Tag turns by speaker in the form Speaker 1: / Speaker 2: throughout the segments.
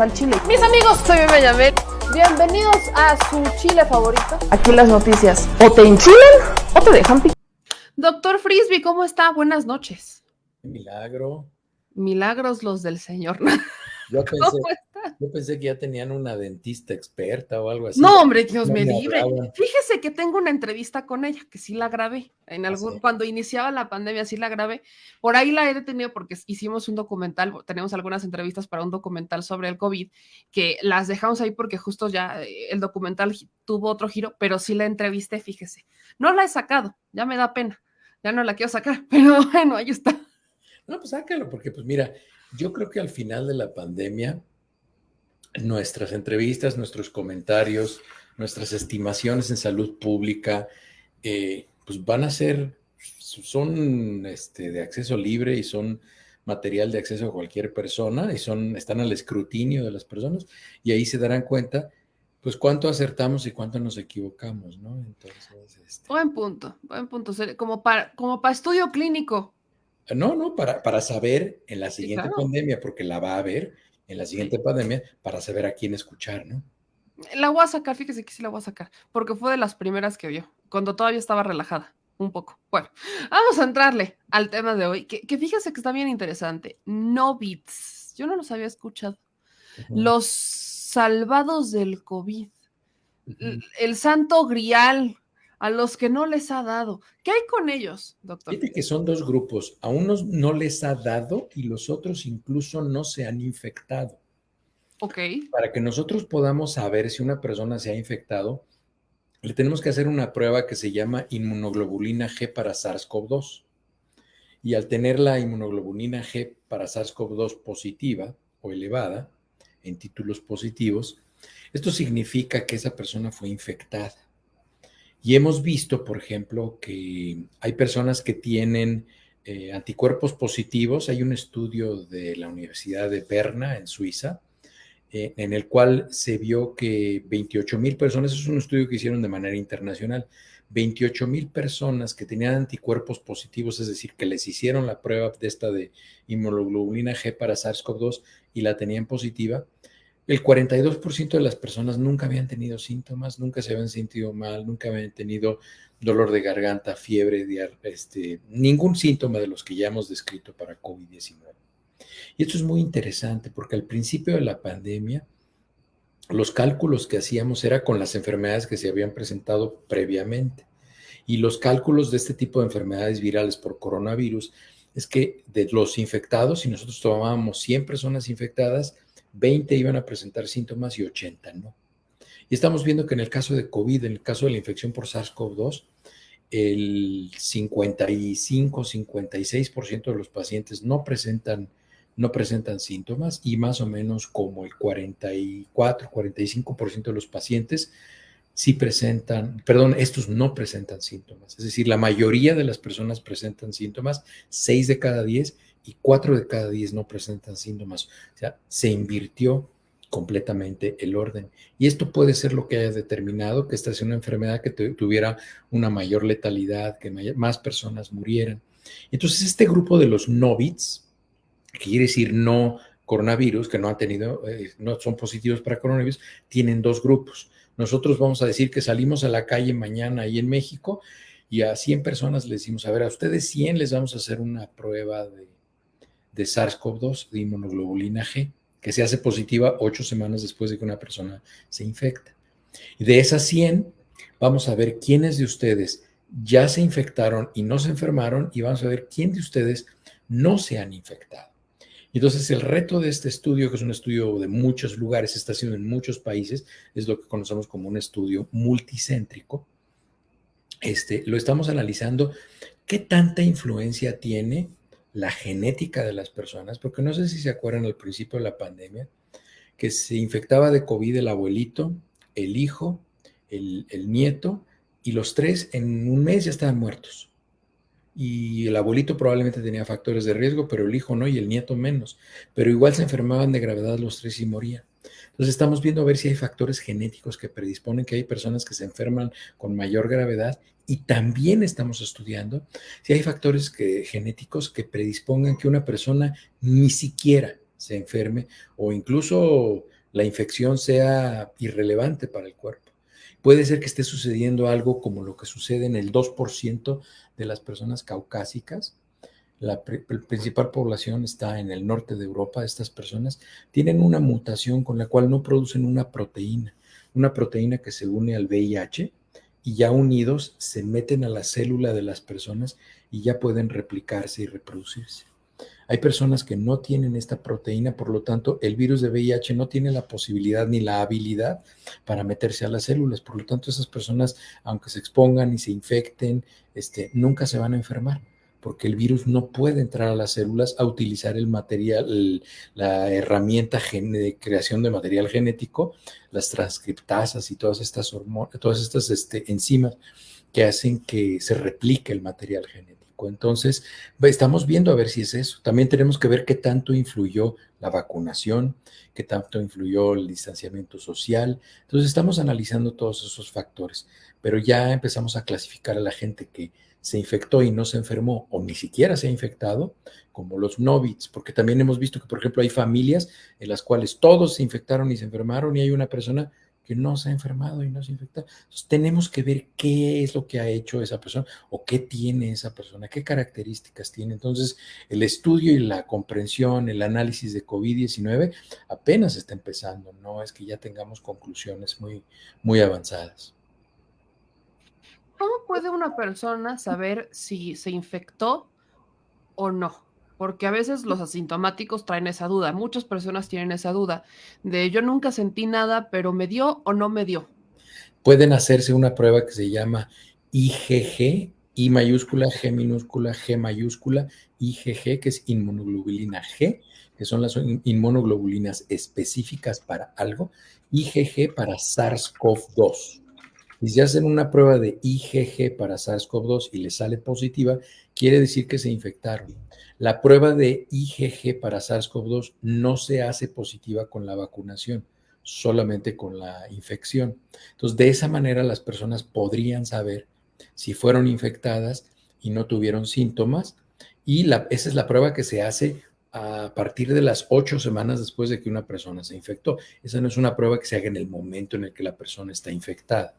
Speaker 1: al chile. Mis amigos, soy Benjamín. Bienvenidos a su chile favorito. Aquí las noticias o te enchilan o te dejan picar. Doctor Frisby, ¿cómo está? Buenas noches.
Speaker 2: Milagro.
Speaker 1: Milagros los del Señor.
Speaker 2: Yo pensé que ya tenían una dentista experta o algo así.
Speaker 1: No, hombre, Dios
Speaker 2: No
Speaker 1: me
Speaker 2: me
Speaker 1: libre.
Speaker 2: hablaban.
Speaker 1: Fíjese que tengo una entrevista con ella, que sí la grabé.
Speaker 2: ¿Sí?
Speaker 1: Cuando iniciaba la pandemia, sí la grabé. Por ahí la he detenido porque hicimos un documental, tenemos algunas entrevistas para un documental sobre el COVID, que las dejamos ahí porque justo ya el documental tuvo otro giro, pero sí la entrevisté, fíjese. No la he sacado, ya me da pena. Ya no la quiero sacar, pero bueno, ahí está.
Speaker 2: No, pues sácalo, porque pues mira, yo creo que al final de la pandemia, nuestras entrevistas, nuestros comentarios, nuestras estimaciones en salud pública, pues van a ser, son de acceso libre y son material de acceso a cualquier persona y están al escrutinio de las personas y ahí se darán cuenta, pues cuánto acertamos y cuánto nos equivocamos, ¿no? Entonces,
Speaker 1: Buen punto, como para estudio clínico.
Speaker 2: no, para saber en la
Speaker 1: Sí,
Speaker 2: siguiente
Speaker 1: claro.
Speaker 2: pandemia, porque la va a haber en la siguiente pandemia, para saber a quién escuchar, ¿no?
Speaker 1: La voy a sacar, fíjese que sí la voy a sacar, porque fue de las primeras que vio, cuando todavía estaba relajada, un poco. Bueno, vamos a entrarle al tema de hoy, que fíjese que está bien interesante. Novits, yo no los había escuchado.
Speaker 2: Ujú,
Speaker 1: Los salvados del COVID,
Speaker 2: ujú.
Speaker 1: el santo grial, a los que no les ha dado. ¿Qué hay con ellos, doctor
Speaker 2: Fíjate que
Speaker 1: Frisby?
Speaker 2: son dos grupos. A unos no les ha dado y los otros incluso no se han infectado.
Speaker 1: Ok,
Speaker 2: Para que nosotros podamos saber si una persona se ha infectado, le tenemos que hacer una prueba que se llama inmunoglobulina G para SARS-CoV-2. Y al tener la inmunoglobulina G para SARS-CoV-2 positiva o elevada, en títulos positivos, esto significa que esa persona fue infectada. Y hemos visto, por ejemplo, que hay personas que tienen anticuerpos positivos. Hay un estudio de la Universidad de Berna, en Suiza, en el cual se vio que 28,000 personas, es un estudio que hicieron de manera internacional, 28,000 personas que tenían anticuerpos positivos, es decir, que les hicieron la prueba de esta de inmunoglobulina G para SARS-CoV-2 y la tenían positiva. El 42% de las personas nunca habían tenido síntomas, nunca se habían sentido mal, nunca habían tenido dolor de garganta, fiebre, ningún síntoma de los que ya hemos descrito para COVID-19. Y esto es muy interesante porque al principio de la pandemia, los cálculos que hacíamos era con las enfermedades que se habían presentado previamente. Y los cálculos de este tipo de enfermedades virales por coronavirus es que de los infectados, si nosotros tomábamos 100 personas infectadas, 20 iban a presentar síntomas y 80 no. Y estamos viendo que en el caso de COVID, en el caso de la infección por SARS-CoV-2, el 55-56% de los pacientes no presentan síntomas y más o menos como el 44-45% de los pacientes sí presentan, perdón, estos no presentan síntomas. Es decir, la mayoría de las personas presentan síntomas, 6 de cada 10 y 4 de cada 10 no presentan síntomas. O sea, se invirtió completamente el orden. Y esto puede ser lo que haya determinado que esta sea una enfermedad que tuviera una mayor letalidad, que más personas murieran. Entonces, este grupo de los novits, que quiere decir no coronavirus, que no han tenido, no son positivos para coronavirus, tienen dos grupos. Nosotros vamos a decir que salimos a la calle mañana ahí en México y a 100 personas les decimos, a ver, a ustedes 100 les vamos a hacer una prueba de SARS-CoV-2, de inmunoglobulina G, que se hace positiva 8 semanas después de que una persona se infecta. Y de esas 100, vamos a ver quiénes de ustedes ya se infectaron y no se enfermaron y vamos a ver quién de ustedes no se han infectado. Entonces, el reto de este estudio, que es un estudio de muchos lugares, está haciendo en muchos países, es lo que conocemos como un estudio multicéntrico. Lo estamos analizando qué tanta influencia tiene la genética de las personas, porque no sé si se acuerdan al principio de la pandemia, que se infectaba de COVID el abuelito, el hijo, el nieto, y los tres en un mes ya estaban muertos. Y el abuelito probablemente tenía factores de riesgo, pero el hijo no y el nieto menos. Pero igual se enfermaban de gravedad los tres y morían. Entonces estamos viendo a ver si hay factores genéticos que predisponen que hay personas que se enferman con mayor gravedad y también estamos estudiando si hay factores genéticos que predispongan que una persona ni siquiera se enferme o incluso la infección sea irrelevante para el cuerpo. Puede ser que esté sucediendo algo como lo que sucede en el 2% de las personas caucásicas. La principal población está en el norte de Europa. Estas personas tienen una mutación con la cual no producen una proteína que se une al VIH y ya unidos se meten a la célula de las personas y ya pueden replicarse y reproducirse. Hay personas que no tienen esta proteína, por lo tanto, el virus de VIH no tiene la posibilidad ni la habilidad para meterse a las células. Por lo tanto, esas personas, aunque se expongan y se infecten, nunca se van a enfermar, porque el virus no puede entrar a las células a utilizar el material, la herramienta de creación de material genético, las transcriptasas y todas estas enzimas que hacen que se replique el material genético. Entonces, estamos viendo a ver si es eso. También tenemos que ver qué tanto influyó la vacunación, qué tanto influyó el distanciamiento social. Entonces, estamos analizando todos esos factores, pero ya empezamos a clasificar a la gente que se infectó y no se enfermó o ni siquiera se ha infectado, como los no-bits, porque también hemos visto que, por ejemplo, hay familias en las cuales todos se infectaron y se enfermaron y hay una persona que no se ha enfermado y no se infecta. Entonces, tenemos que ver qué es lo que ha hecho esa persona o qué tiene esa persona, qué características tiene. Entonces, el estudio y la comprensión, el análisis de COVID-19 apenas está empezando, no es que ya tengamos conclusiones muy, muy avanzadas.
Speaker 1: ¿Cómo puede una persona saber si se infectó o no? Porque a veces los asintomáticos traen esa duda. Muchas personas tienen esa duda de yo nunca sentí nada, pero me dio o no me dio.
Speaker 2: Pueden hacerse una prueba que se llama IgG, I mayúscula, G minúscula, G mayúscula, IgG, que es inmunoglobulina G, que son las inmunoglobulinas específicas para algo, IgG para SARS-CoV-2. Y si hacen una prueba de IgG para SARS-CoV-2 y les sale positiva, quiere decir que se infectaron. La prueba de IgG para SARS-CoV-2 no se hace positiva con la vacunación, solamente con la infección. Entonces, de esa manera las personas podrían saber si fueron infectadas y no tuvieron síntomas. Y esa es la prueba que se hace a partir de las 8 semanas después de que una persona se infectó. Esa no es una prueba que se haga en el momento en el que la persona está infectada.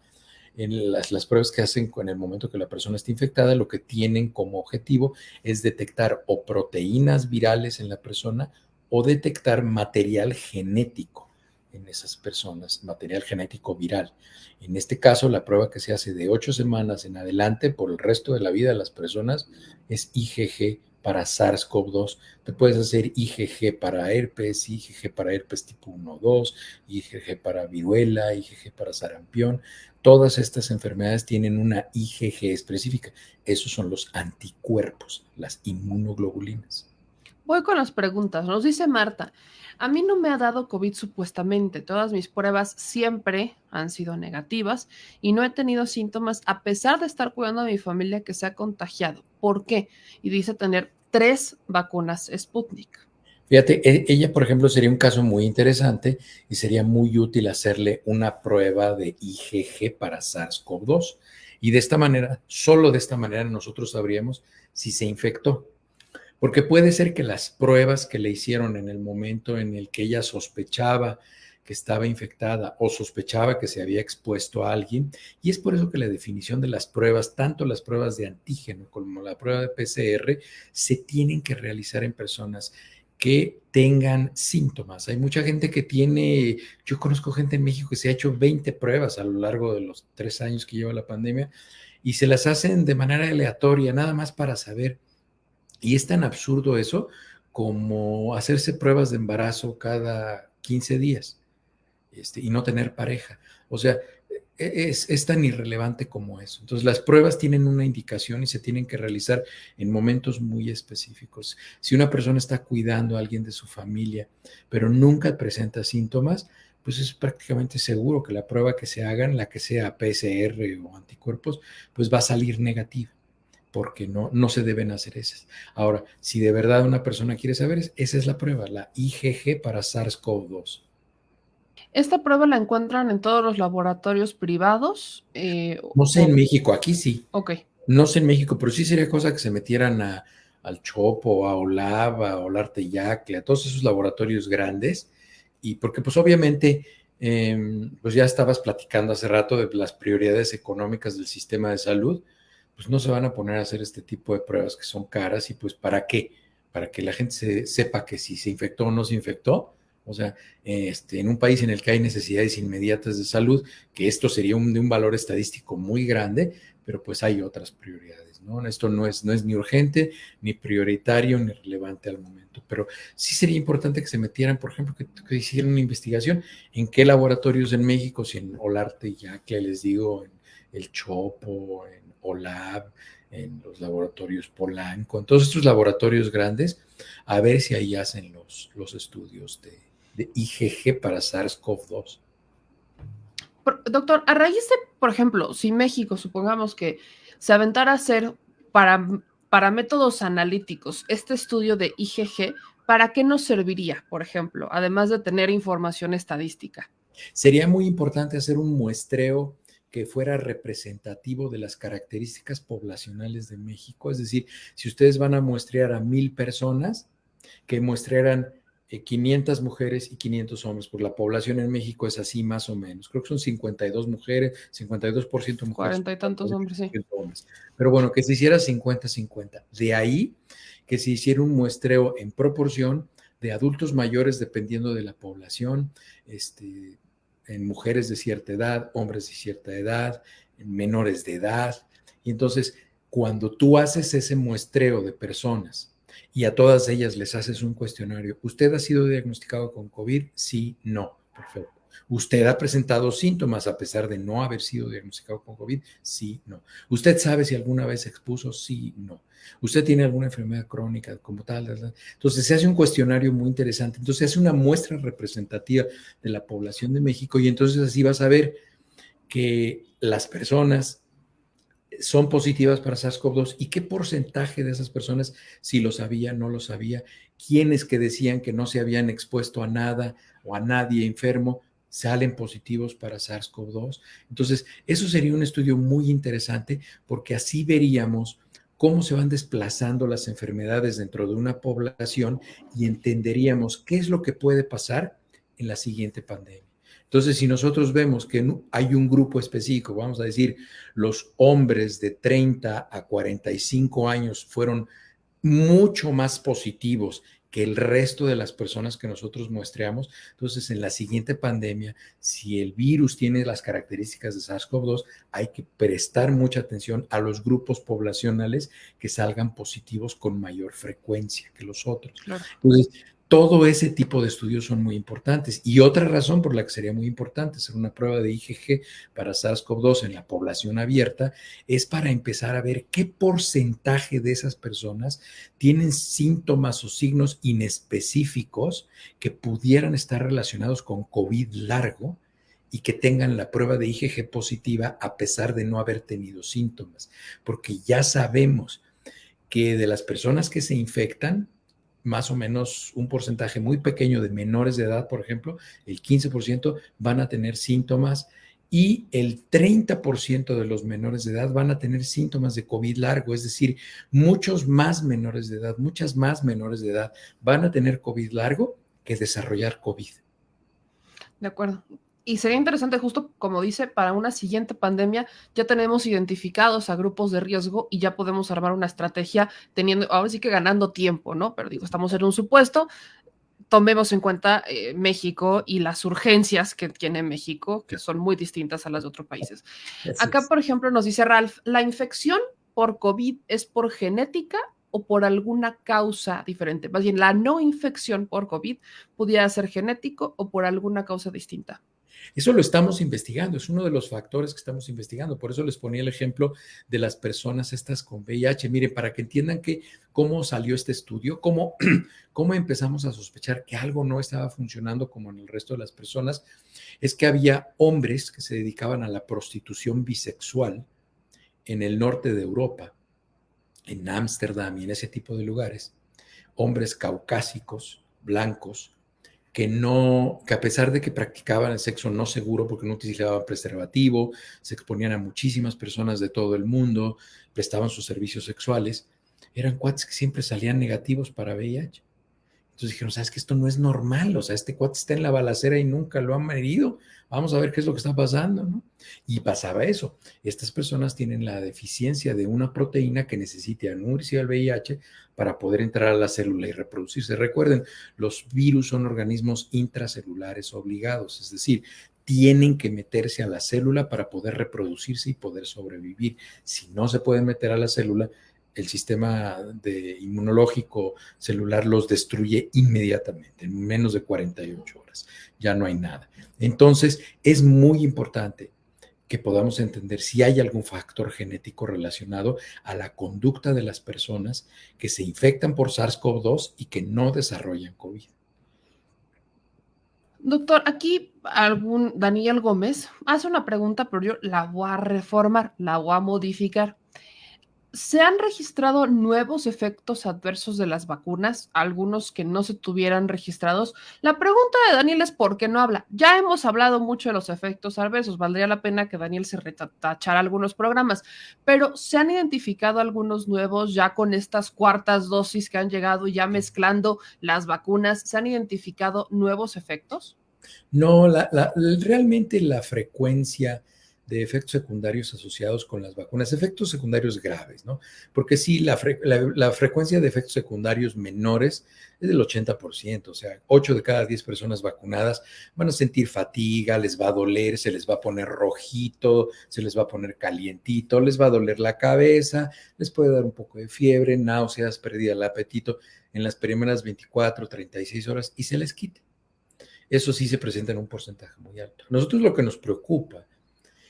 Speaker 2: En las pruebas que hacen en el momento que la persona está infectada, lo que tienen como objetivo es detectar o proteínas virales en la persona o detectar material genético en esas personas, material genético viral. En este caso, la prueba que se hace de 8 semanas en adelante por el resto de la vida de las personas es IgG para SARS-CoV-2. Te puedes hacer IgG para herpes, IgG para herpes tipo 1 o 2, IgG para viruela, IgG para sarampión. Todas estas enfermedades tienen una IgG específica. Esos son los anticuerpos, las inmunoglobulinas.
Speaker 1: Voy con las preguntas. Nos dice Marta, a mí no me ha dado COVID supuestamente. Todas mis pruebas siempre han sido negativas y no he tenido síntomas a pesar de estar cuidando a mi familia que se ha contagiado. ¿Por qué? Y dice tener 3 vacunas Sputnik.
Speaker 2: Fíjate, ella, por ejemplo, sería un caso muy interesante y sería muy útil hacerle una prueba de IgG para SARS-CoV-2. Y de esta manera, solo de esta manera, nosotros sabríamos si se infectó. Porque puede ser que las pruebas que le hicieron en el momento en el que ella sospechaba que estaba infectada o sospechaba que se había expuesto a alguien, y es por eso que la definición de las pruebas, tanto las pruebas de antígeno como la prueba de PCR, se tienen que realizar en personas que tengan síntomas. Hay mucha gente que tiene, yo conozco gente en México que se ha hecho 20 pruebas a lo largo de los 3 años que lleva la pandemia y se las hacen de manera aleatoria, nada más para saber. Y es tan absurdo eso como hacerse pruebas de embarazo cada 15 días y no tener pareja. O sea, es tan irrelevante como eso. Entonces, las pruebas tienen una indicación y se tienen que realizar en momentos muy específicos. Si una persona está cuidando a alguien de su familia, pero nunca presenta síntomas, pues es prácticamente seguro que la prueba que se hagan, la que sea PCR o anticuerpos, pues va a salir negativa, porque no se deben hacer esas. Ahora, si de verdad una persona quiere saber, esa es la prueba, la IgG para SARS-CoV-2.
Speaker 1: ¿Esta prueba la encuentran en todos los laboratorios privados?
Speaker 2: No sé en México, aquí sí.
Speaker 1: Ok.
Speaker 2: No sé en México, pero sí sería cosa que se metieran al Chopo, a Olab, a Olarte Yacle, a todos esos laboratorios grandes, y porque pues obviamente, pues ya estabas platicando hace rato de las prioridades económicas del sistema de salud, pues no se van a poner a hacer este tipo de pruebas que son caras y pues ¿para qué? Para que la gente sepa que si se infectó o no se infectó. O sea, en un país en el que hay necesidades inmediatas de salud, que esto sería de un valor estadístico muy grande, pero pues hay otras prioridades, ¿no? Esto no es ni urgente, ni prioritario, ni relevante al momento, pero sí sería importante que se metieran, por ejemplo, que hicieran una investigación en qué laboratorios en México, si en Olarte, ya que les digo, en el Chopo, en OLAB, en los laboratorios Polanco, en todos estos laboratorios grandes, a ver si ahí hacen los estudios de IgG para SARS-CoV-2.
Speaker 1: Doctor, a raíz de, por ejemplo, si México, supongamos que se aventara a hacer para métodos analíticos este estudio de IgG, ¿para qué nos serviría, por ejemplo, además de tener información estadística?
Speaker 2: Sería muy importante hacer un muestreo que fuera representativo de las características poblacionales de México. Es decir, si ustedes van a muestrear a 1,000 personas, que muestrearan 500 mujeres y 500 hombres, porque la población en México es así más o menos. Creo que son 52 mujeres, 52% mujeres,
Speaker 1: 40 y tantos hombres, sí.
Speaker 2: 50% hombres. Pero bueno, que se hiciera 50-50. De ahí que se hiciera un muestreo en proporción de adultos mayores, dependiendo de la población, en mujeres de cierta edad, hombres de cierta edad, en menores de edad. Y entonces, cuando tú haces ese muestreo de personas y a todas ellas les haces un cuestionario, ¿usted ha sido diagnosticado con COVID? Sí, no. Perfecto. ¿Usted ha presentado síntomas a pesar de no haber sido diagnosticado con COVID? Sí, no. ¿Usted sabe si alguna vez se expuso? Sí, no. ¿Usted tiene alguna enfermedad crónica como tal? Entonces se hace un cuestionario muy interesante. Entonces se hace una muestra representativa de la población de México y entonces así vas a ver que las personas son positivas para SARS-CoV-2 y qué porcentaje de esas personas, si lo sabía, no lo sabía, quiénes que decían que no se habían expuesto a nada o a nadie enfermo, salen positivos para SARS-CoV-2. Entonces, eso sería un estudio muy interesante porque así veríamos cómo se van desplazando las enfermedades dentro de una población y entenderíamos qué es lo que puede pasar en la siguiente pandemia. Entonces, si nosotros vemos que hay un grupo específico, vamos a decir, los hombres de 30 a 45 años fueron mucho más positivos que el resto de las personas que nosotros muestreamos. Entonces, en la siguiente pandemia, si el virus tiene las características de SARS-CoV-2, hay que prestar mucha atención a los grupos poblacionales que salgan positivos con mayor frecuencia que los otros.
Speaker 1: Claro.
Speaker 2: Entonces, todo ese tipo de estudios son muy importantes. Y otra razón por la que sería muy importante hacer una prueba de IgG para SARS-CoV-2 en la población abierta es para empezar a ver qué porcentaje de esas personas tienen síntomas o signos inespecíficos que pudieran estar relacionados con COVID largo y que tengan la prueba de IgG positiva a pesar de no haber tenido síntomas. Porque ya sabemos que de las personas que se infectan, más o menos un porcentaje muy pequeño de menores de edad, por ejemplo, el 15% van a tener síntomas y el 30% de los menores de edad van a tener síntomas de COVID largo, es decir, muchos más menores de edad, muchas más menores de edad van a tener COVID largo que desarrollar COVID.
Speaker 1: De acuerdo. Y sería interesante, justo como dice, para una siguiente pandemia ya tenemos identificados a grupos de riesgo y ya podemos armar una estrategia teniendo, ahora sí que ganando tiempo, ¿no? Pero digo, estamos en un supuesto, tomemos en cuenta México y las urgencias que tiene México, que son muy distintas a las de otros países. Acá, por ejemplo, nos dice Ralph, ¿la infección por COVID es por genética o por alguna causa diferente? Más bien, la no infección por COVID pudiera ser genético o por alguna causa distinta.
Speaker 2: Eso lo estamos investigando, es uno de los factores que estamos investigando. Por eso les ponía el ejemplo de las personas estas con VIH. Miren, para que entiendan cómo salió este estudio, cómo empezamos a sospechar que algo no estaba funcionando como en el resto de las personas, es que había hombres que se dedicaban a la prostitución bisexual en el norte de Europa, en Ámsterdam y en ese tipo de lugares, hombres caucásicos, blancos, que a pesar de que practicaban el sexo no seguro porque no utilizaban preservativo, se exponían a muchísimas personas de todo el mundo, prestaban sus servicios sexuales, eran cuates que siempre salían negativos para VIH. Entonces dijeron, ¿sabes que esto no es normal? O sea, este cuate está en la balacera y nunca lo han herido. Vamos a ver qué es lo que está pasando, ¿no? Y pasaba eso. Estas personas tienen la deficiencia de una proteína que necesita unirse al VIH para poder entrar a la célula y reproducirse. Recuerden, los virus son organismos intracelulares obligados, es decir, tienen que meterse a la célula para poder reproducirse y poder sobrevivir. Si no se pueden meter a la célula, el sistema inmunológico celular los destruye inmediatamente, en menos de 48 horas. Ya no hay nada. Entonces, es muy importante que podamos entender si hay algún factor genético relacionado a la conducta de las personas que se infectan por SARS-CoV-2 y que no desarrollan COVID.
Speaker 1: Doctor, aquí Daniel Gómez hace una pregunta, pero yo la voy a reformar, la voy a modificar. ¿Se han registrado nuevos efectos adversos de las vacunas? Algunos que no se tuvieran registrados. La pregunta de Daniel es ¿por qué no habla? Ya hemos hablado mucho de los efectos adversos. Valdría la pena que Daniel se retachara algunos programas. Pero ¿se han identificado algunos nuevos ya con estas cuartas dosis que han llegado y ya mezclando las vacunas? ¿Se han identificado nuevos efectos?
Speaker 2: No, realmente la frecuencia de efectos secundarios asociados con las vacunas, efectos secundarios graves, ¿no? Porque sí, la frecuencia de efectos secundarios menores es del 80%, o sea, 8 de cada 10 personas vacunadas van a sentir fatiga, les va a doler, se les va a poner rojito, se les va a poner calientito, les va a doler la cabeza, les puede dar un poco de fiebre, náuseas, pérdida del apetito en las primeras 24, 36 horas y se les quita. Eso sí se presenta en un porcentaje muy alto. Nosotros lo que nos preocupa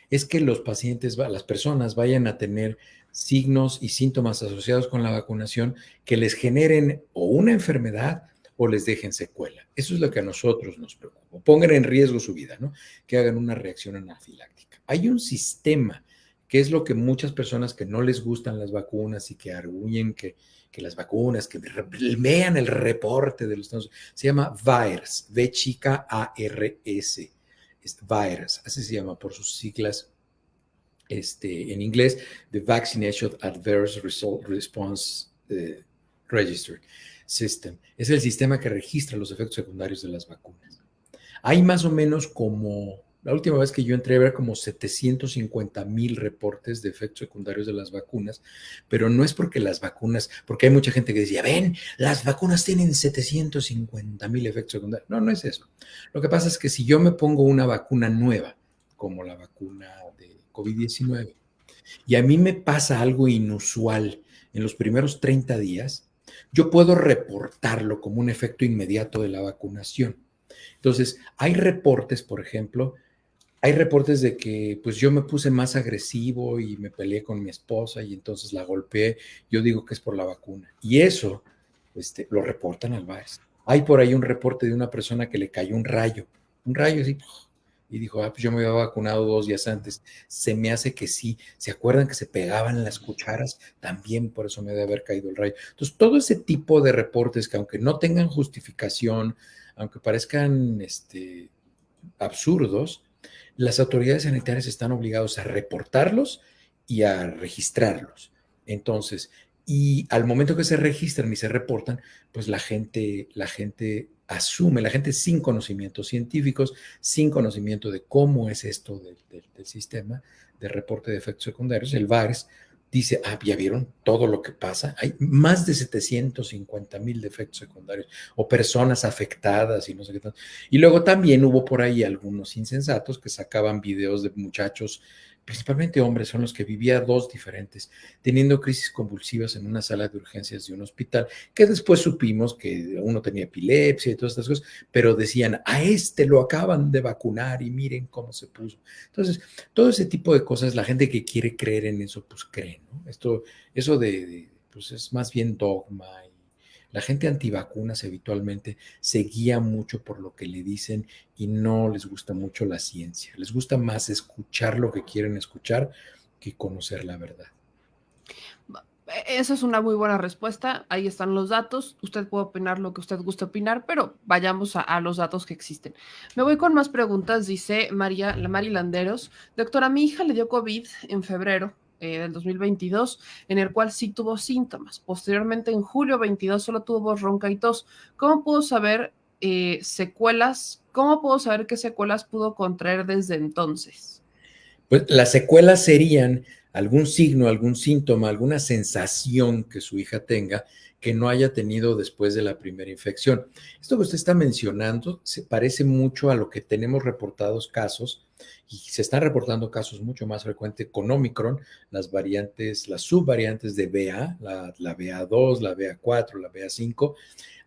Speaker 2: es que los pacientes, las personas vayan a tener signos y síntomas asociados con la vacunación que les generen o una enfermedad o les dejen secuela. Eso es lo que a nosotros nos preocupa. Pongan en riesgo su vida, ¿no? Que hagan una reacción anafiláctica. Hay un sistema que es lo que muchas personas que no les gustan las vacunas y que arguyen que las vacunas, que vean el reporte de los Estados Unidos, se llama VAERS, V chica A-R-S, VAERS, así se llama por sus siglas en inglés, The Vaccination Adverse Response Register System. Es el sistema que registra los efectos secundarios de las vacunas. Hay más o menos la última vez que yo entré había como 750,000 reportes de efectos secundarios de las vacunas, pero no es porque las vacunas, porque hay mucha gente que decía, ven, las vacunas tienen 750,000 efectos secundarios. No, no es eso. Lo que pasa es que si yo me pongo una vacuna nueva, como la vacuna de COVID-19, y a mí me pasa algo inusual en los primeros 30 días, yo puedo reportarlo como un efecto inmediato de la vacunación. Entonces, hay reportes, por ejemplo, hay reportes de que pues yo me puse más agresivo y me peleé con mi esposa y entonces la golpeé. Yo digo que es por la vacuna. Y eso lo reportan al VAERS. Hay por ahí un reporte de una persona que le cayó un rayo así, y dijo, pues yo me había vacunado 2 días antes. Se me hace que sí. ¿Se acuerdan que se pegaban las cucharas? También por eso me debe haber caído el rayo. Entonces, todo ese tipo de reportes que aunque no tengan justificación, aunque parezcan absurdos, las autoridades sanitarias están obligados a reportarlos y a registrarlos. Entonces, y al momento que se registran y se reportan, pues la gente asume, la gente sin conocimientos científicos, sin conocimiento de cómo es esto del sistema de reporte de efectos secundarios, el VAERS, dice, ya vieron todo lo que pasa. Hay más de 750,000 efectos secundarios o personas afectadas y no sé qué tal. Y luego también hubo por ahí algunos insensatos que sacaban videos de muchachos, principalmente hombres, son los que vivían dos diferentes, teniendo crisis convulsivas en una sala de urgencias de un hospital, que después supimos que uno tenía epilepsia y todas estas cosas, pero decían, a lo acaban de vacunar y miren cómo se puso. Entonces, todo ese tipo de cosas, la gente que quiere creer en eso, pues cree, ¿no? Eso pues es más bien dogma. Y la gente antivacunas habitualmente se guía mucho por lo que le dicen y no les gusta mucho la ciencia. Les gusta más escuchar lo que quieren escuchar que conocer la verdad.
Speaker 1: Esa es una muy buena respuesta. Ahí están los datos. Usted puede opinar lo que usted guste opinar, pero vayamos a los datos que existen. Me voy con más preguntas, dice la Mari Landeros. Doctora, mi hija le dio COVID en febrero. del 2022, en el cual sí tuvo síntomas. Posteriormente, en julio 22, solo tuvo voz ronca y tos. ¿Cómo pudo saber secuelas? ¿Cómo pudo saber qué secuelas pudo contraer desde entonces?
Speaker 2: Pues las secuelas serían algún signo, algún síntoma, alguna sensación que su hija tenga que no haya tenido después de la primera infección. Esto que usted está mencionando se parece mucho a lo que tenemos reportados casos, y se están reportando casos mucho más frecuentes con Omicron, las variantes, las subvariantes de BA, la BA2, la BA4, la BA5.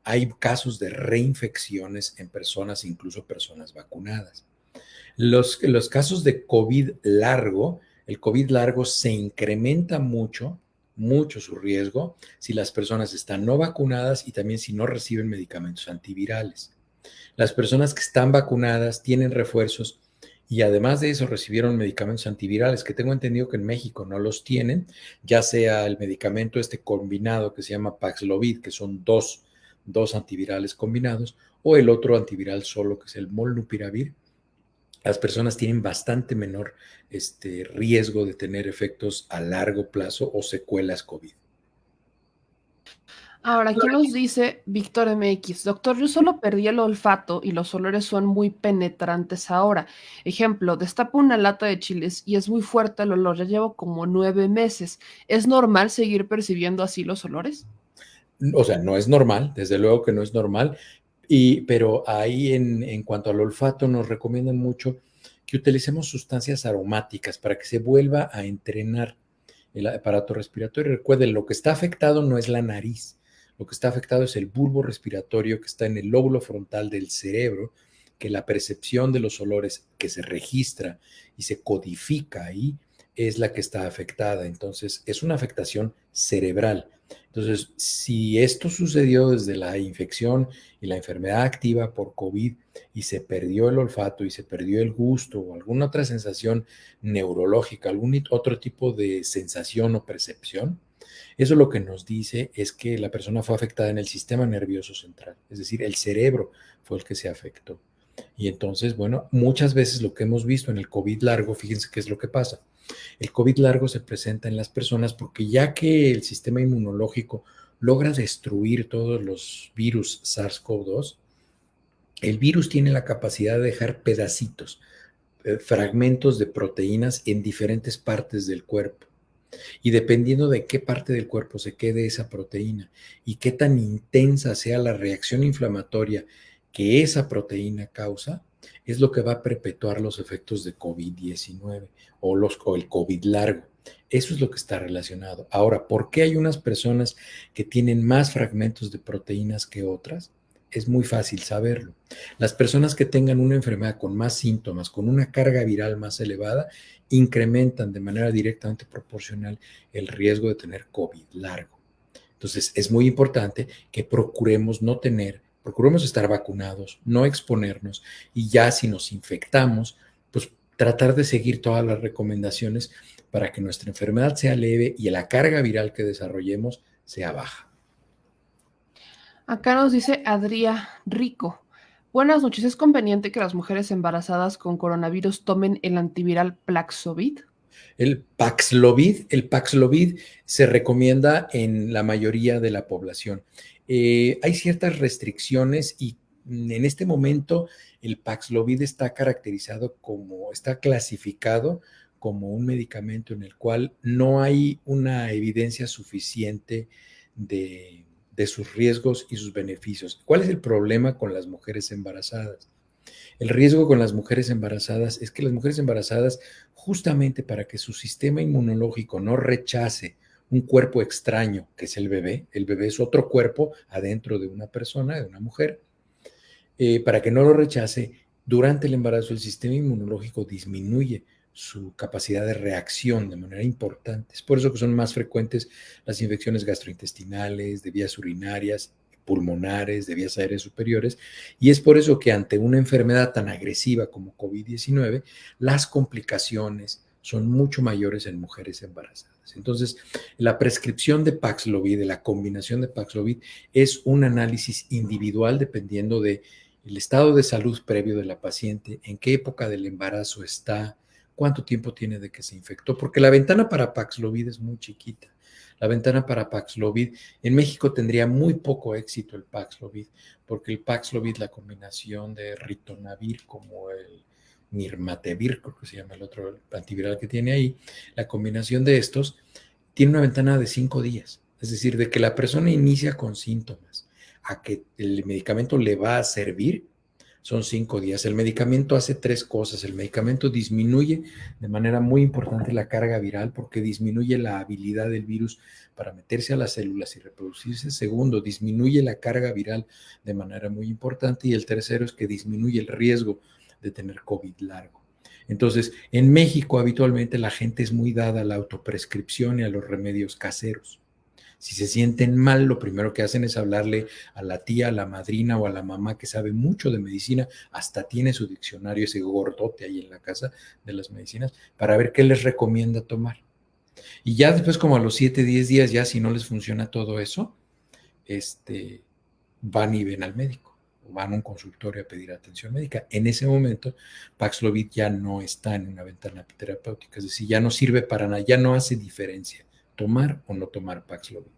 Speaker 2: Hay casos de reinfecciones en personas, incluso personas vacunadas. Los casos de COVID largo, el COVID largo se incrementa mucho, mucho su riesgo si las personas están no vacunadas y también si no reciben medicamentos antivirales. Las personas que están vacunadas tienen refuerzos y además de eso recibieron medicamentos antivirales, que tengo entendido que en México no los tienen, ya sea el medicamento este combinado que se llama Paxlovid, que son dos antivirales combinados, o el otro antiviral solo, que es el Molnupiravir. Las personas tienen bastante menor riesgo de tener efectos a largo plazo o secuelas COVID.
Speaker 1: Ahora, aquí nos dice Víctor MX, doctor, yo solo perdí el olfato y los olores son muy penetrantes ahora. Ejemplo, destapo una lata de chiles y es muy fuerte el olor, ya llevo como 9 meses. ¿Es normal seguir percibiendo así los olores?
Speaker 2: O sea, no es normal, desde luego que no es normal, pero ahí en cuanto al olfato nos recomiendan mucho que utilicemos sustancias aromáticas para que se vuelva a entrenar el aparato respiratorio. Recuerden, lo que está afectado no es la nariz, lo que está afectado es el bulbo respiratorio que está en el lóbulo frontal del cerebro, que la percepción de los olores que se registra y se codifica ahí es la que está afectada. Entonces, es una afectación cerebral. Entonces, si esto sucedió desde la infección y la enfermedad activa por COVID y se perdió el olfato y se perdió el gusto o alguna otra sensación neurológica, algún otro tipo de sensación o percepción, eso lo que nos dice es que la persona fue afectada en el sistema nervioso central, es decir, el cerebro fue el que se afectó. Y entonces, bueno, muchas veces lo que hemos visto en el COVID largo, fíjense qué es lo que pasa. El COVID largo se presenta en las personas porque ya que el sistema inmunológico logra destruir todos los virus SARS-CoV-2, el virus tiene la capacidad de dejar pedacitos, fragmentos de proteínas en diferentes partes del cuerpo. Y dependiendo de qué parte del cuerpo se quede esa proteína y qué tan intensa sea la reacción inflamatoria que esa proteína causa, es lo que va a perpetuar los efectos de COVID-19 o el COVID largo. Eso es lo que está relacionado. Ahora, ¿por qué hay unas personas que tienen más fragmentos de proteínas que otras? Es muy fácil saberlo. Las personas que tengan una enfermedad con más síntomas, con una carga viral más elevada, incrementan de manera directamente proporcional el riesgo de tener COVID largo. Entonces, es muy importante que procuremos estar vacunados, no exponernos y ya si nos infectamos, pues tratar de seguir todas las recomendaciones para que nuestra enfermedad sea leve y la carga viral que desarrollemos sea baja.
Speaker 1: Acá nos dice Adrià Rico. Buenas noches, ¿es conveniente que las mujeres embarazadas con coronavirus tomen el antiviral Paxlovid?
Speaker 2: El Paxlovid se recomienda en la mayoría de la población. Hay ciertas restricciones y en este momento el Paxlovid está clasificado como un medicamento en el cual no hay una evidencia suficiente de sus riesgos y sus beneficios. ¿Cuál es el problema con las mujeres embarazadas? El riesgo con las mujeres embarazadas es que las mujeres embarazadas, justamente para que su sistema inmunológico no rechace un cuerpo extraño, que es el bebé es otro cuerpo adentro de una persona, de una mujer, para que no lo rechace, durante el embarazo el sistema inmunológico disminuye su capacidad de reacción de manera importante. Es por eso que son más frecuentes las infecciones gastrointestinales, de vías urinarias, pulmonares, de vías aéreas superiores, y es por eso que ante una enfermedad tan agresiva como COVID-19, las complicaciones son mucho mayores en mujeres embarazadas. Entonces, la prescripción de Paxlovid, de la combinación de Paxlovid, es un análisis individual dependiendo de el estado de salud previo de la paciente, en qué época del embarazo está, cuánto tiempo tiene de que se infectó, porque la ventana para Paxlovid es muy chiquita. La ventana para Paxlovid, en México tendría muy poco éxito el Paxlovid, porque el Paxlovid, la combinación de ritonavir como el Nirmatrelvir, creo que se llama el otro antiviral que tiene ahí, la combinación de estos tiene una ventana de 5 días. Es decir, de que la persona inicia con síntomas a que el medicamento le va a servir, son 5 días. El medicamento hace 3 cosas. El medicamento disminuye de manera muy importante la carga viral porque disminuye la habilidad del virus para meterse a las células y reproducirse. Segundo, disminuye la carga viral de manera muy importante. Y el tercero es que disminuye el riesgo de tener COVID largo. Entonces, en México habitualmente la gente es muy dada a la autoprescripción y a los remedios caseros. Si se sienten mal, lo primero que hacen es hablarle a la tía, a la madrina o a la mamá que sabe mucho de medicina, hasta tiene su diccionario, ese gordote ahí en la casa de las medicinas, para ver qué les recomienda tomar. Y ya después, como a los 7, 10 días, ya si no les funciona todo eso, van y ven al médico, o van a un consultorio a pedir atención médica. En ese momento, Paxlovid ya no está en una ventana terapéutica, es decir, ya no sirve para nada, ya no hace diferencia tomar o no tomar Paxlovid.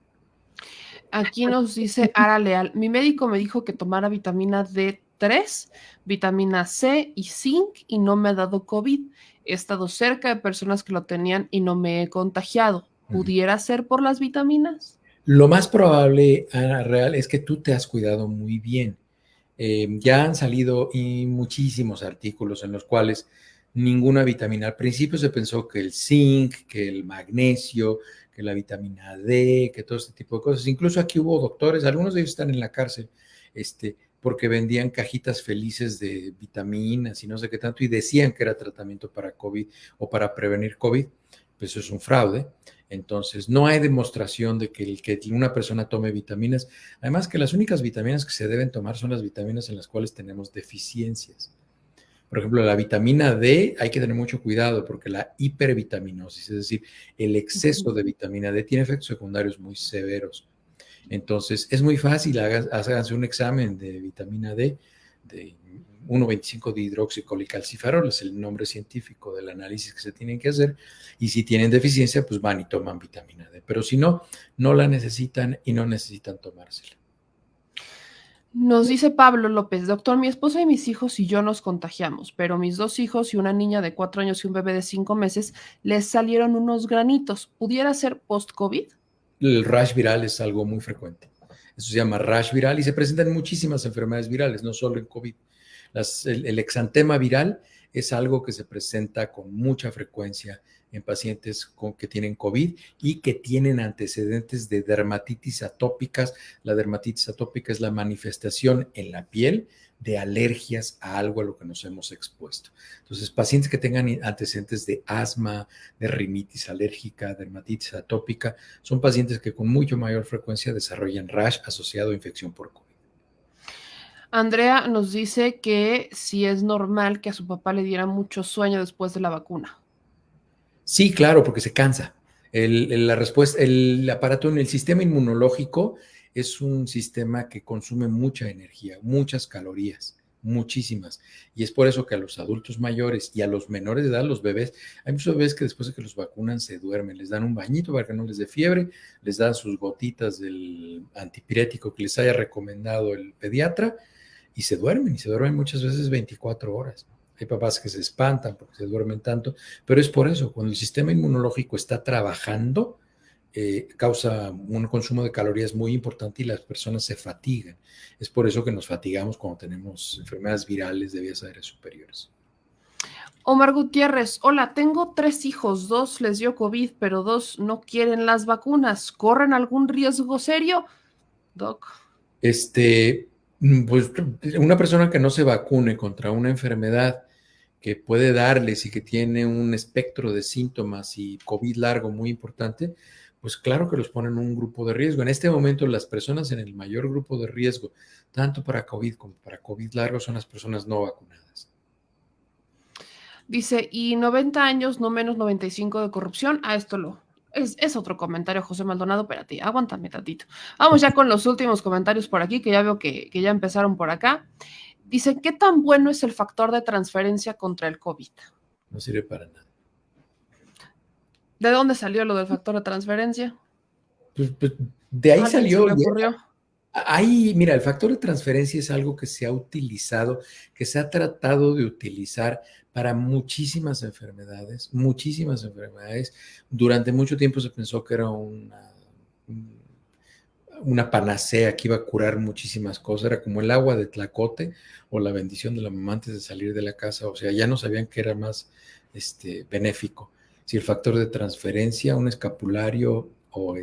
Speaker 1: Aquí nos dice Ara Leal, mi médico me dijo que tomara vitamina D3, vitamina C y zinc y no me ha dado COVID. He estado cerca de personas que lo tenían y no me he contagiado. ¿Pudiera ser por las vitaminas?
Speaker 2: Lo más probable, Ana Real, es que tú te has cuidado muy bien. Ya han salido muchísimos artículos en los cuales ninguna vitamina, al principio se pensó que el zinc, que el magnesio, que la vitamina D, que todo este tipo de cosas. Incluso aquí hubo doctores, algunos de ellos están en la cárcel, porque vendían cajitas felices de vitaminas y no sé qué tanto, y decían que era tratamiento para COVID o para prevenir COVID. Pues eso es un fraude. Entonces, no hay demostración de que una persona tome vitaminas. Además, que las únicas vitaminas que se deben tomar son las vitaminas en las cuales tenemos deficiencias. Por ejemplo, la vitamina D hay que tener mucho cuidado porque la hipervitaminosis, es decir, el exceso de vitamina D tiene efectos secundarios muy severos. Entonces, es muy fácil, háganse un examen de vitamina D, de 1,25 de hidroxicolicalciferol, es el nombre científico del análisis que se tienen que hacer, y si tienen deficiencia, pues van y toman vitamina D, pero si no, no la necesitan y no necesitan tomársela.
Speaker 1: Nos dice Pablo López, doctor, mi esposa y mis hijos y yo nos contagiamos, pero mis 2 hijos y una niña de 4 años y un bebé de 5 meses les salieron unos granitos. ¿Pudiera ser post-COVID?
Speaker 2: El rash viral es algo muy frecuente. Eso se llama rash viral y se presenta en muchísimas enfermedades virales, no solo en COVID. El exantema viral es algo que se presenta con mucha frecuencia en pacientes que tienen COVID y que tienen antecedentes de dermatitis atópicas. La dermatitis atópica es la manifestación en la piel de alergias a algo a lo que nos hemos expuesto. Entonces, pacientes que tengan antecedentes de asma, de rinitis alérgica, dermatitis atópica, son pacientes que con mucho mayor frecuencia desarrollan rash asociado a infección por COVID.
Speaker 1: Andrea nos dice que si es normal que a su papá le diera mucho sueño después de la vacuna.
Speaker 2: Sí, claro, porque se cansa. La respuesta, el aparato en el sistema inmunológico es un sistema que consume mucha energía, muchas calorías, muchísimas. Y es por eso que a los adultos mayores y a los menores de edad, los bebés, hay muchos bebés que después de que los vacunan se duermen, les dan un bañito para que no les dé fiebre, les dan sus gotitas del antipirético que les haya recomendado el pediatra y se duermen muchas veces 24 horas. Hay papás que se espantan porque se duermen tanto, pero es por eso, cuando el sistema inmunológico está trabajando, causa un consumo de calorías muy importante y las personas se fatigan. Es por eso que nos fatigamos cuando tenemos enfermedades virales de vías aéreas superiores.
Speaker 1: Omar Gutiérrez, hola, tengo 3 hijos, 2 les dio COVID, pero 2 no quieren las vacunas. ¿Corren algún riesgo serio, Doc?
Speaker 2: Pues una persona que no se vacune contra una enfermedad que puede darles y que tiene un espectro de síntomas y COVID largo muy importante, pues claro que los ponen en un grupo de riesgo. En este momento las personas en el mayor grupo de riesgo, tanto para COVID como para COVID largo, son las personas no vacunadas.
Speaker 1: Dice, y 90 años, no menos 95 de corrupción. Es otro comentario, José Maldonado. Espérate, aguántame tantito. Vamos ya con los últimos comentarios por aquí, que ya veo que ya empezaron por acá. Dice, ¿qué tan bueno es el factor de transferencia contra el COVID?
Speaker 2: No sirve para nada.
Speaker 1: ¿De dónde salió lo del factor de transferencia?
Speaker 2: Pues, de ahí
Speaker 1: ¿A quién se
Speaker 2: salió.
Speaker 1: le ocurrió?
Speaker 2: Ahí, mira, el factor de transferencia es algo que se ha utilizado, que se ha tratado de utilizar para muchísimas enfermedades, muchísimas enfermedades. Durante mucho tiempo se pensó que era una panacea que iba a curar muchísimas cosas, era como el agua de Tlacote o la bendición de la mamá antes de salir de la casa, o sea, ya no sabían que era más benéfico. Si el factor de transferencia, un escapulario o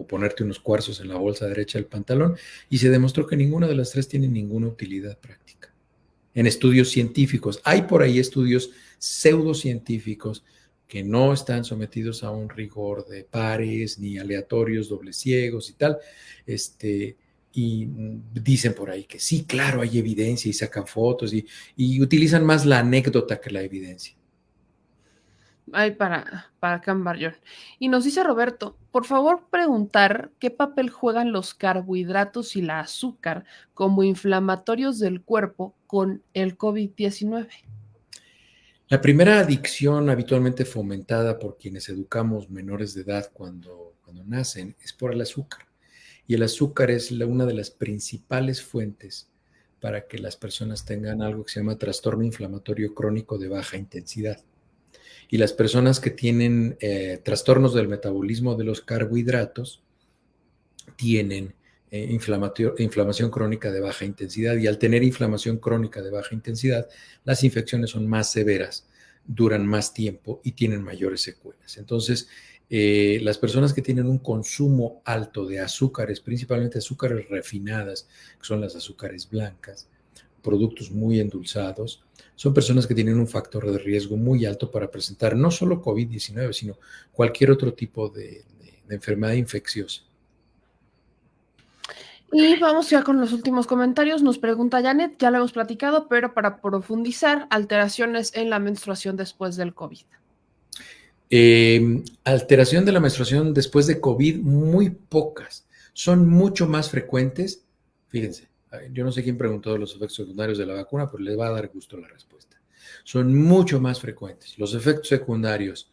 Speaker 2: ponerte unos cuarzos en la bolsa derecha del pantalón, y se demostró que ninguna de las tres tiene ninguna utilidad práctica. En estudios científicos, hay por ahí estudios pseudocientíficos que no están sometidos a un rigor de pares, ni aleatorios, dobles ciegos y tal, y dicen por ahí que sí, claro, hay evidencia y sacan fotos y utilizan más la anécdota que la evidencia.
Speaker 1: Ay, para Cambarjon. Y nos dice Roberto, por favor preguntar qué papel juegan los carbohidratos y la azúcar como inflamatorios del cuerpo con el COVID-19.
Speaker 2: La primera adicción habitualmente fomentada por quienes educamos menores de edad cuando nacen es por el azúcar. Y el azúcar es una de las principales fuentes para que las personas tengan algo que se llama trastorno inflamatorio crónico de baja intensidad. Y las personas que tienen trastornos del metabolismo de los carbohidratos tienen inflamación crónica de baja intensidad, y al tener inflamación crónica de baja intensidad, las infecciones son más severas, duran más tiempo y tienen mayores secuelas. Entonces, las personas que tienen un consumo alto de azúcares, principalmente azúcares refinadas, que son las azúcares blancas, productos muy endulzados, son personas que tienen un factor de riesgo muy alto para presentar no solo COVID-19, sino cualquier otro tipo de enfermedad infecciosa.
Speaker 1: Y vamos ya con los últimos comentarios. Nos pregunta Janet, ya lo hemos platicado, pero para profundizar, alteraciones en la menstruación después del COVID.
Speaker 2: Alteración de la menstruación después de COVID, muy pocas. Son mucho más frecuentes. Fíjense, yo no sé quién preguntó de los efectos secundarios de la vacuna, pero les va a dar gusto la respuesta. Son mucho más frecuentes los efectos secundarios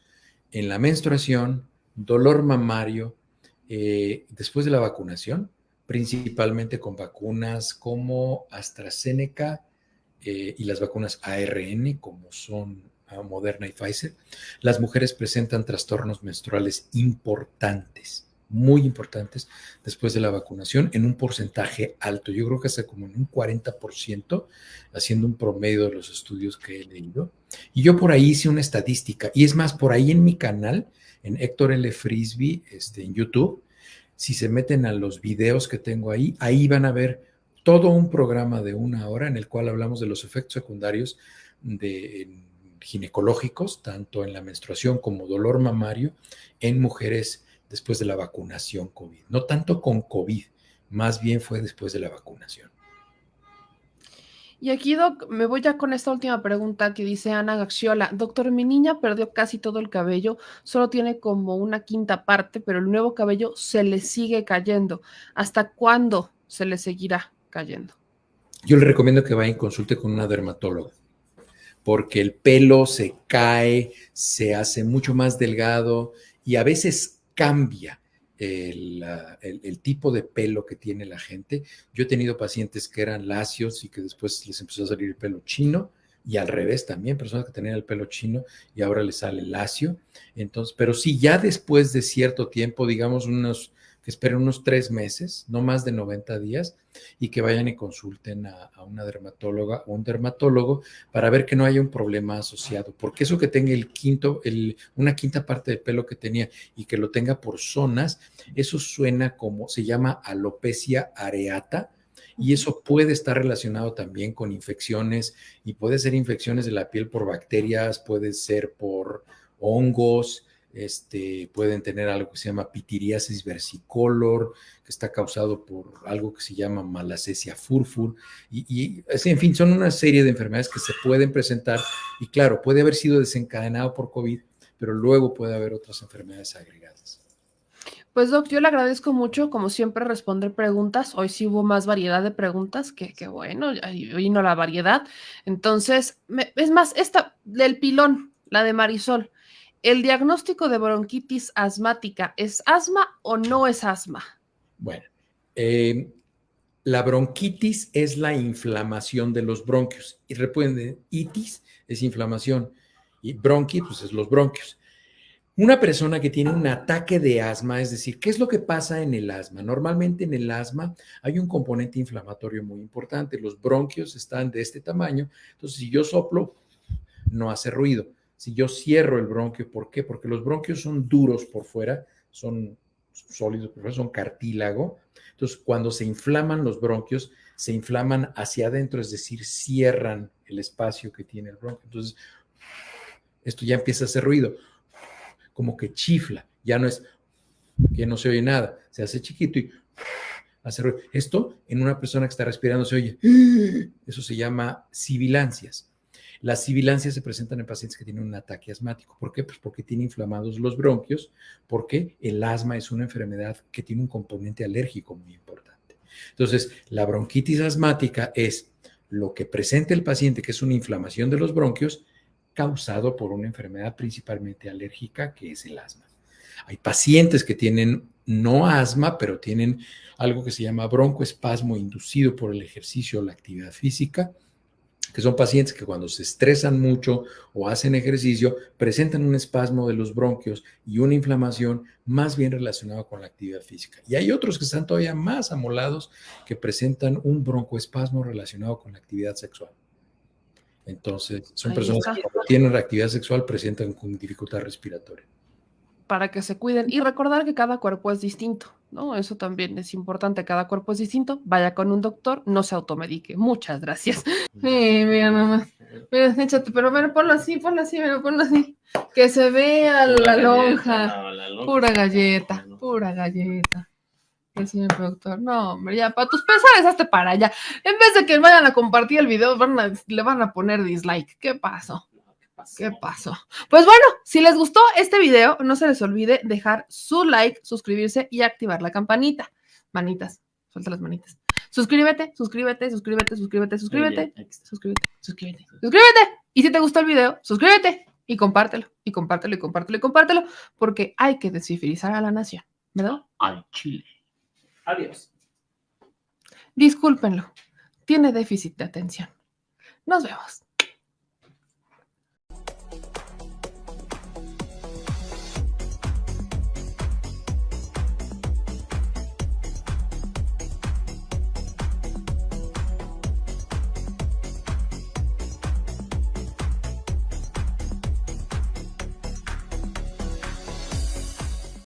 Speaker 2: en la menstruación, dolor mamario, después de la vacunación, principalmente con vacunas como AstraZeneca y las vacunas ARN, como son Moderna y Pfizer. Las mujeres presentan trastornos menstruales importantes, muy importantes, después de la vacunación, en un porcentaje alto. Yo creo que hasta como en un 40%, haciendo un promedio de los estudios que he leído. Y yo por ahí hice una estadística, y es más, por ahí en mi canal, en Héctor L. Frisby, en YouTube, si se meten a los videos que tengo ahí van a ver todo un programa de 1 hora en el cual hablamos de los efectos secundarios ginecológicos, tanto en la menstruación como dolor mamario, en mujeres después de la vacunación COVID. No tanto con COVID, más bien fue después de la vacunación.
Speaker 1: Y aquí, Doc, me voy ya con esta última pregunta que dice Ana Gaxiola. Doctor, mi niña perdió casi todo el cabello, solo tiene como una quinta parte, pero el nuevo cabello se le sigue cayendo. ¿Hasta cuándo se le seguirá cayendo?
Speaker 2: Yo le recomiendo que vaya y consulte con una dermatóloga, porque el pelo se cae, se hace mucho más delgado y a veces cambia el tipo de pelo que tiene la gente. Yo he tenido pacientes que eran lacios y que después les empezó a salir el pelo chino, y al revés también, personas que tenían el pelo chino y ahora les sale lacio. Entonces, pero sí, ya después de cierto tiempo, digamos que esperen unos 3 meses, no más de 90 días, y que vayan y consulten a una dermatóloga o un dermatólogo para ver que no haya un problema asociado, porque eso que tenga una quinta parte del pelo que tenía y que lo tenga por zonas, eso suena como, se llama alopecia areata, y eso puede estar relacionado también con infecciones, y puede ser infecciones de la piel por bacterias, puede ser por hongos, pueden tener algo que se llama pitiriasis versicolor, que está causado por algo que se llama malacesia furfur, en fin, son una serie de enfermedades que se pueden presentar, y claro, puede haber sido desencadenado por COVID, pero luego puede haber otras enfermedades agregadas.
Speaker 1: Pues, Doc, yo le agradezco mucho, como siempre, responder preguntas. Hoy sí hubo más variedad de preguntas, que bueno, ahí vino la variedad. Entonces, es más, esta del pilón, la de Marisol, ¿El diagnóstico de bronquitis asmática es asma o no es asma?
Speaker 2: Bueno, la bronquitis es la inflamación de los bronquios. Y recuerden, itis es inflamación y bronqui, pues es los bronquios. Una persona que tiene un ataque de asma, es decir, ¿qué es lo que pasa en el asma? Normalmente en el asma hay un componente inflamatorio muy importante. Los bronquios están de este tamaño. Entonces, si yo soplo, no hace ruido. Si yo cierro el bronquio, ¿por qué? Porque los bronquios son duros por fuera, son sólidos por fuera, son cartílago. Entonces, cuando se inflaman los bronquios, se inflaman hacia adentro, es decir, cierran el espacio que tiene el bronquio. Entonces, esto ya empieza a hacer ruido, como que chifla, ya no es, ya no se oye nada, se hace chiquito y hace ruido. Esto en una persona que está respirando se oye, eso se llama sibilancias. Las sibilancias se presentan en pacientes que tienen un ataque asmático. ¿Por qué? Pues porque tiene inflamados los bronquios, porque el asma es una enfermedad que tiene un componente alérgico muy importante. Entonces, la bronquitis asmática es lo que presenta el paciente, que es una inflamación de los bronquios causado por una enfermedad principalmente alérgica, que es el asma. Hay pacientes que tienen no asma, pero tienen algo que se llama broncoespasmo inducido por el ejercicio o la actividad física, que son pacientes que cuando se estresan mucho o hacen ejercicio, presentan un espasmo de los bronquios y una inflamación más bien relacionada con la actividad física. Y hay otros que están todavía más amolados que presentan un broncoespasmo relacionado con la actividad sexual. Entonces, son personas que cuando tienen actividad sexual presentan con dificultad respiratoria.
Speaker 1: Para que se cuiden y recordar que cada cuerpo es distinto, ¿no? Eso también es importante, cada cuerpo es distinto. Vaya con un doctor, no se automedique. Muchas gracias. Mira, mamá. Mira, échate, pero ponlo así, mira, ponlo así. Que se vea la lonja. Pura galleta, pura galleta. El señor productor, no, hombre, ya, para tus pesares, hazte para allá. En vez de que vayan a compartir el video, le van a poner dislike. ¿Qué pasó? ¿Qué pasó? Pues bueno, si les gustó este video, no se les olvide dejar su like, suscribirse y activar la campanita. Manitas, suelta las manitas. Suscríbete, suscríbete, suscríbete, suscríbete, suscríbete, suscríbete, suscríbete, suscríbete. Y si te gustó el video, suscríbete y compártelo, y compártelo, y compártelo, y compártelo, porque hay que descifrizar a la nación, ¿verdad?
Speaker 3: Al Chile. Adiós.
Speaker 1: Discúlpenlo, tiene déficit de atención. Nos vemos.